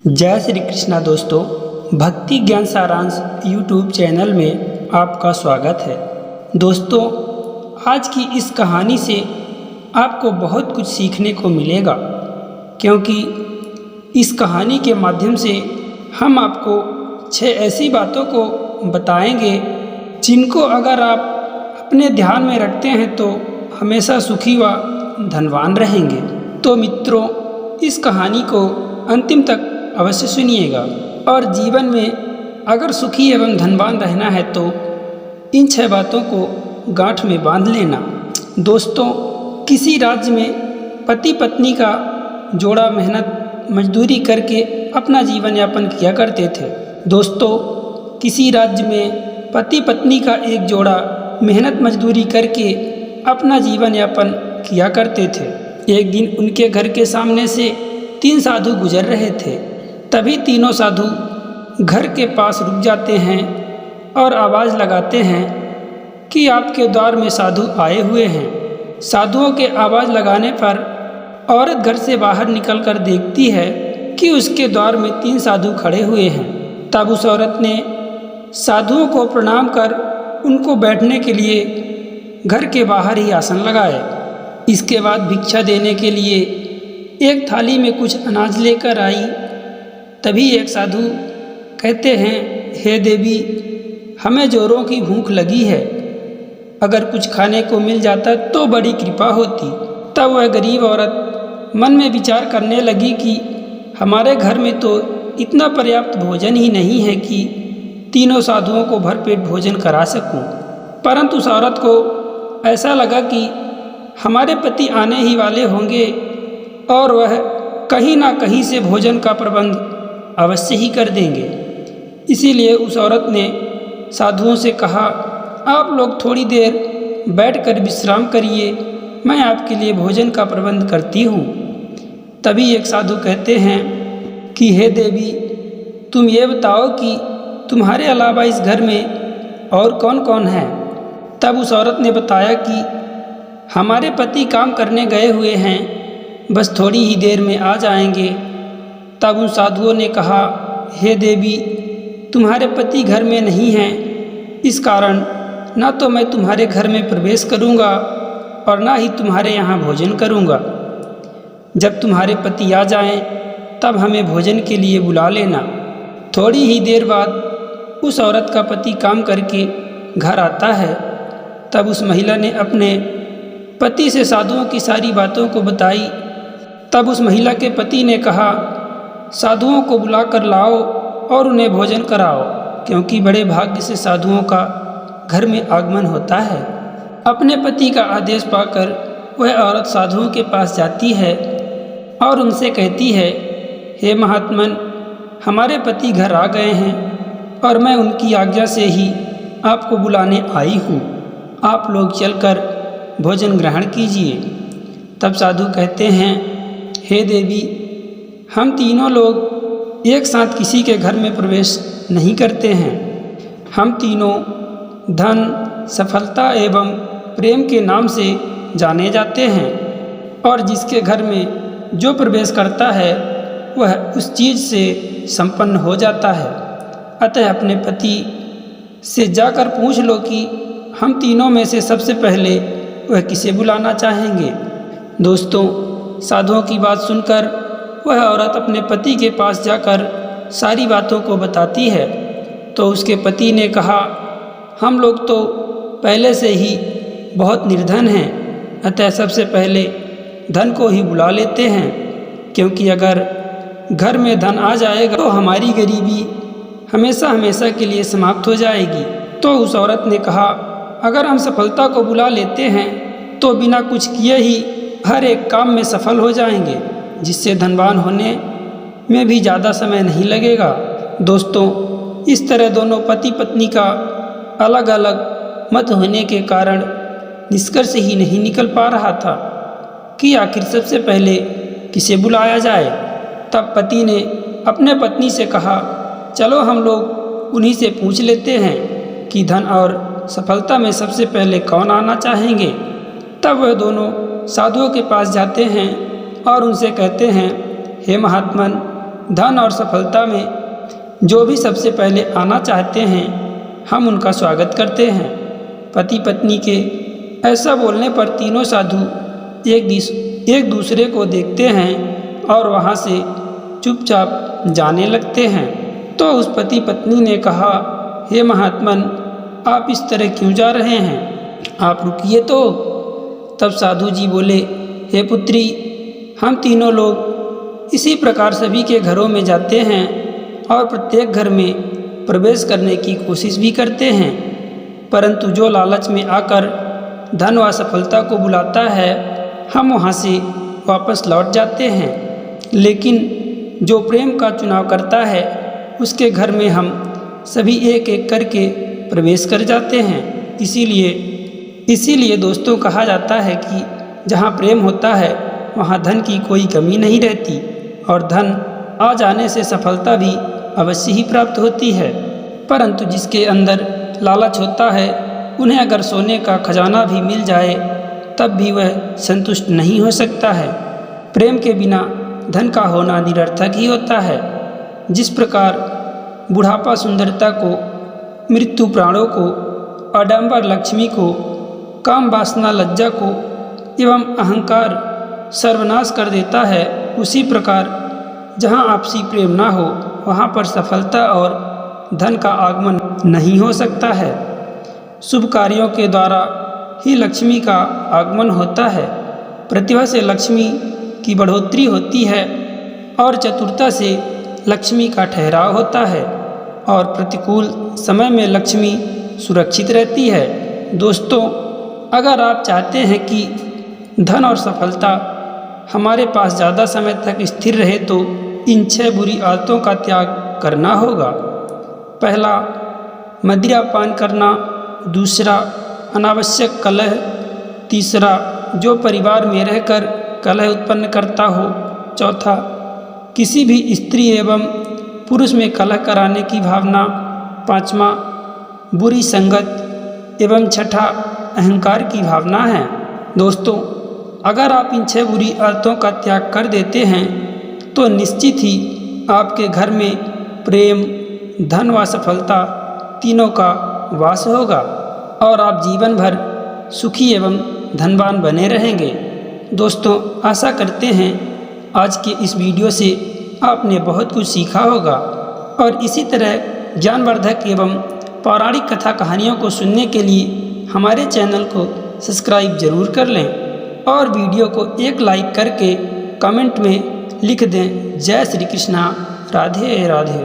जय श्री कृष्णा दोस्तों, भक्ति ज्ञान सारांश यूट्यूब चैनल में आपका स्वागत है। दोस्तों, आज की इस कहानी से आपको बहुत कुछ सीखने को मिलेगा, क्योंकि इस कहानी के माध्यम से हम आपको 6 ऐसी बातों को बताएंगे जिनको अगर आप अपने ध्यान में रखते हैं तो हमेशा सुखी व धनवान रहेंगे। तो मित्रों, इस कहानी को अंतिम तक अवश्य सुनिएगा और जीवन में अगर सुखी एवं धनवान रहना है तो इन 6 बातों को गांठ में बांध लेना। दोस्तों, किसी राज्य में पति पत्नी का जोड़ा मेहनत मजदूरी करके अपना जीवन यापन किया करते थे। दोस्तों, किसी राज्य में पति पत्नी का एक जोड़ा मेहनत मजदूरी करके अपना जीवन यापन किया करते थे। एक दिन उनके घर के सामने से 3 साधु गुजर रहे थे। तभी तीनों साधु घर के पास रुक जाते हैं और आवाज़ लगाते हैं कि आपके द्वार में साधु आए हुए हैं। साधुओं के आवाज़ लगाने पर औरत घर से बाहर निकलकर देखती है कि उसके द्वार में 3 साधु खड़े हुए हैं। तब उस औरत ने साधुओं को प्रणाम कर उनको बैठने के लिए घर के बाहर ही आसन लगाए। इसके बाद भिक्षा देने के लिए एक थाली में कुछ अनाज लेकर आई। तभी एक साधु कहते हैं, हे देवी, हमें जोरों की भूख लगी है, अगर कुछ खाने को मिल जाता तो बड़ी कृपा होती। तब वह गरीब औरत मन में विचार करने लगी कि हमारे घर में तो इतना पर्याप्त भोजन ही नहीं है कि तीनों साधुओं को भरपेट भोजन करा सकूं। परंतु उस औरत को ऐसा लगा कि हमारे पति आने ही वाले होंगे और वह कहीं ना कहीं से भोजन का प्रबंध अवश्य ही कर देंगे। इसीलिए उस औरत ने साधुओं से कहा, आप लोग थोड़ी देर बैठकर विश्राम करिए, मैं आपके लिए भोजन का प्रबंध करती हूँ। तभी एक साधु कहते हैं कि हे देवी, तुम ये बताओ कि तुम्हारे अलावा इस घर में और कौन कौन है। तब उस औरत ने बताया कि हमारे पति काम करने गए हुए हैं, बस थोड़ी ही देर में आ जाएंगे। तब उन साधुओं ने कहा, हे देवी, तुम्हारे पति घर में नहीं हैं, इस कारण ना तो मैं तुम्हारे घर में प्रवेश करूंगा और ना ही तुम्हारे यहाँ भोजन करूंगा। जब तुम्हारे पति आ जाएं, तब हमें भोजन के लिए बुला लेना। थोड़ी ही देर बाद उस औरत का पति काम करके घर आता है। तब उस महिला ने अपने पति से साधुओं की सारी बातों को बताई। तब उस महिला के पति ने कहा, साधुओं को बुला कर लाओ और उन्हें भोजन कराओ, क्योंकि बड़े भाग्य से साधुओं का घर में आगमन होता है। अपने पति का आदेश पाकर वह औरत साधुओं के पास जाती है और उनसे कहती है, हे महात्मन, हमारे पति घर आ गए हैं और मैं उनकी आज्ञा से ही आपको बुलाने आई हूँ। आप लोग चलकर भोजन ग्रहण कीजिए। तब साधु कहते हैं, हे देवी, हम तीनों लोग एक साथ किसी के घर में प्रवेश नहीं करते हैं। हम तीनों धन, सफलता एवं प्रेम के नाम से जाने जाते हैं और जिसके घर में जो प्रवेश करता है वह उस चीज़ से संपन्न हो जाता है। अतः अपने पति से जाकर पूछ लो कि हम तीनों में से सबसे पहले वह किसे बुलाना चाहेंगे। दोस्तों, साधुओं की बात सुनकर वह औरत अपने पति के पास जाकर सारी बातों को बताती है। तो उसके पति ने कहा, हम लोग तो पहले से ही बहुत निर्धन हैं, अतः सबसे पहले धन को ही बुला लेते हैं, क्योंकि अगर घर में धन आ जाएगा तो हमारी गरीबी हमेशा हमेशा के लिए समाप्त हो जाएगी। तो उस औरत ने कहा, अगर हम सफलता को बुला लेते हैं तो बिना कुछ किए ही हर एक काम में सफल हो जाएंगे, जिससे धनवान होने में भी ज़्यादा समय नहीं लगेगा। दोस्तों, इस तरह दोनों पति पत्नी का अलग अलग मत होने के कारण निष्कर्ष ही नहीं निकल पा रहा था कि आखिर सबसे पहले किसे बुलाया जाए। तब पति ने अपने पत्नी से कहा, चलो हम लोग उन्हीं से पूछ लेते हैं कि धन और सफलता में सबसे पहले कौन आना चाहेंगे। तब वह दोनों साधुओं के पास जाते हैं और उनसे कहते हैं, हे महात्मन, धन और सफलता में जो भी सबसे पहले आना चाहते हैं, हम उनका स्वागत करते हैं। पति पत्नी के ऐसा बोलने पर तीनों साधु एक दूसरे को देखते हैं और वहाँ से चुपचाप जाने लगते हैं। तो उस पति पत्नी ने कहा, हे महात्मन, आप इस तरह क्यों जा रहे हैं? आप रुकिए तो। तब साधु जी बोले, हे पुत्री, हम तीनों लोग इसी प्रकार सभी के घरों में जाते हैं और प्रत्येक घर में प्रवेश करने की कोशिश भी करते हैं, परंतु जो लालच में आकर धन व सफलता को बुलाता है, हम वहाँ से वापस लौट जाते हैं। लेकिन जो प्रेम का चुनाव करता है, उसके घर में हम सभी एक एक करके प्रवेश कर जाते हैं। इसीलिए दोस्तों कहा जाता है कि जहाँ प्रेम होता है वहाँ धन की कोई कमी नहीं रहती, और धन आ जाने से सफलता भी अवश्य ही प्राप्त होती है। परंतु जिसके अंदर लालच होता है, उन्हें अगर सोने का खजाना भी मिल जाए तब भी वह संतुष्ट नहीं हो सकता है। प्रेम के बिना धन का होना निरर्थक ही होता है। जिस प्रकार बुढ़ापा सुंदरता को, मृत्यु प्राणों को, आडंबर लक्ष्मी को, काम वासना लज्जा को एवं अहंकार सर्वनाश कर देता है, उसी प्रकार जहाँ आपसी प्रेम ना हो, वहाँ पर सफलता और धन का आगमन नहीं हो सकता है। शुभ कार्यों के द्वारा ही लक्ष्मी का आगमन होता है। प्रतिभा से लक्ष्मी की बढ़ोतरी होती है और चतुरता से लक्ष्मी का ठहराव होता है, और प्रतिकूल समय में लक्ष्मी सुरक्षित रहती है। दोस्तों, अगर आप चाहते हैं कि धन और सफलता हमारे पास ज़्यादा समय तक स्थिर रहे तो इन 6 बुरी आदतों का त्याग करना होगा। पहला, मदिरा पान करना। दूसरा, अनावश्यक कलह। तीसरा, जो परिवार में रहकर कलह उत्पन्न करता हो। चौथा, किसी भी स्त्री एवं पुरुष में कलह कराने की भावना। पाँचवा, बुरी संगत। एवं छठा, अहंकार की भावना है। दोस्तों, अगर आप इन 6 बुरी आदतों का त्याग कर देते हैं तो निश्चित ही आपके घर में प्रेम, धन व सफलता तीनों का वास होगा और आप जीवन भर सुखी एवं धनवान बने रहेंगे। दोस्तों, आशा करते हैं आज के इस वीडियो से आपने बहुत कुछ सीखा होगा, और इसी तरह ज्ञानवर्धक एवं पौराणिक कथा कहानियों को सुनने के लिए हमारे चैनल को सब्सक्राइब जरूर कर लें और वीडियो को एक लाइक करके कमेंट में लिख दें, जय श्री कृष्णा, राधे राधे।